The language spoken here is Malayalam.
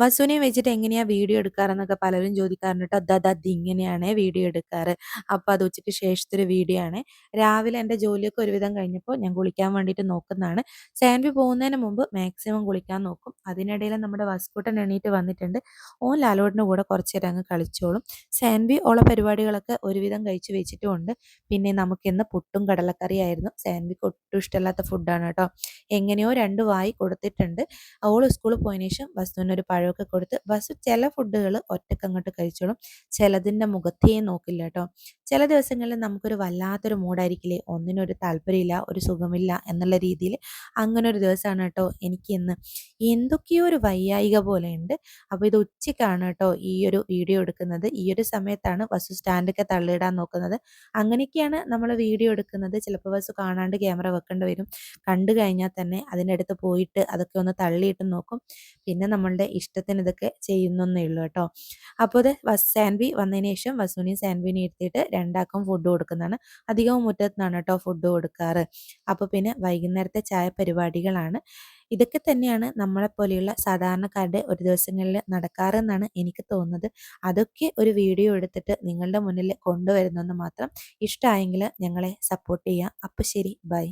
വസുവിനെയും വെച്ചിട്ട് എങ്ങനെയാ വീഡിയോ എടുക്കാറെന്നൊക്കെ പലരും ചോദിക്കാറുണ്ട് ട്ടോ. ഇങ്ങനെയാണ് വീഡിയോ എടുക്കാറ്. അപ്പോൾ അത് ഉച്ചയ്ക്ക് ശേഷത്തെ ഒരു വീഡിയോ ആണ്. രാവിലെ എൻ്റെ ജോലിയൊക്കെ ഒരുവിധം കഴിഞ്ഞപ്പോൾ ഞാൻ കുളിക്കാൻ വേണ്ടിയിട്ട് നോക്കുന്നതാണ്. സാൻവി പോകുന്നതിന് മുമ്പ് മാക്സിമം കുളിക്കാൻ നോക്കും. അതിനിടയിൽ നമ്മുടെ വസ്കുട്ടൻ എണീറ്റ് വന്നിട്ടുണ്ട്. ഓൻ ലാലോട്ടിൻ്റെ കൂടെ കുറച്ച് നേരം അങ്ങ് കളിച്ചോളും. സാൻവി ഓളെ പരിപാടികളൊക്കെ ഒരുവിധം കഴിച്ച് വെച്ചിട്ടുമുണ്ട്. പിന്നെ നമുക്കിന്ന് പുട്ടും കടലക്കറിയായിരുന്നു. സാൻവിക്ക് ഒട്ടും ഇഷ്ടമല്ലാത്ത ഫുഡാണ് കേട്ടോ. എങ്ങനെയോ 2 വായി കൊടുത്തിട്ടുണ്ട്. ഓള് സ്കൂളിൽ പോയതിന് ശേഷം വസുവിനൊരു പഴമൊക്കെ കൊടുത്ത് വസു ചില ഫുഡുകൾ ഒറ്റക്കങ്ങോട്ട് കഴിച്ചോളും. ചിലതിൻ്റെ മുഖത്തേ നോക്കില്ല കേട്ടോ. ചില ദിവസങ്ങളിൽ നമുക്കൊരു വല്ലാത്തൊരു മൂഡായിരിക്കില്ലേ, ഒന്നിനും ഒരു താല്പര്യമില്ല, ഒരു സുഖമില്ല എന്നുള്ള രീതിയിൽ. അങ്ങനെ ഒരു ദിവസമാണ് കേട്ടോ എനിക്ക് ഇന്ന്. എന്തൊക്കെയോ ഒരു വയ്യായിക പോലെയുണ്ട്. അപ്പോൾ ഇത് ഉച്ചയ്ക്കാണ് കേട്ടോ ഈ ഒരു വീഡിയോ എടുക്കുന്നത്. ഈ ഒരു സമയത്താണ് വസു സ്റ്റാൻഡൊക്കെ തള്ളിയിടാൻ നോക്കുന്നത്. അങ്ങനെയൊക്കെയാണ് നമ്മൾ വീഡിയോ എടുക്കുന്നത്. ചിലപ്പോൾ വസു കാണാണ്ട് ക്യാമറ വെക്കേണ്ടി വരും. കണ്ടു കഴിഞ്ഞാൽ തന്നെ അതിൻ്റെ അടുത്ത് പോയിട്ട് അതൊക്കെ ഒന്ന് തള്ളിയിട്ട് നോക്കും. പിന്നെ നമ്മളുടെ ഇഷ്ടത്തിന് ഇതൊക്കെ ചെയ്യുന്നേ ഉള്ളൂ കേട്ടോ. അപ്പോൾ ഇത് സാൻവി വന്നതിന് ശേഷം വസുവിനെയും സാൻവിനെയും ഇരുത്തിയിട്ട് രണ്ടാൾക്കും ഫുഡ് കൊടുക്കുന്നതാണ്. അധികവും മുറ്റത്ത് നിന്നാണ് കേട്ടോ ഫുഡ് കൊടുക്കാറ്. അപ്പോൾ പിന്നെ വൈകുന്നേരത്തെ ചായ പരിപാടികളാണ്. ഇതൊക്കെ തന്നെയാണ് നമ്മളെപ്പോലെയുള്ള സാധാരണക്കാരുടെ ഒരു ദിവസങ്ങളിൽ നടക്കാറെന്നാണ് എനിക്ക് തോന്നുന്നത്. അതൊക്കെ ഒരു വീഡിയോ എടുത്തിട്ട് നിങ്ങളുടെ മുന്നിൽ കൊണ്ടുവരുന്നെന്ന് മാത്രം. ഇഷ്ടമായെങ്കിൽ ഞങ്ങളെ സപ്പോർട്ട് ചെയ്യുക. അപ്പോൾ ശരി, ബൈ.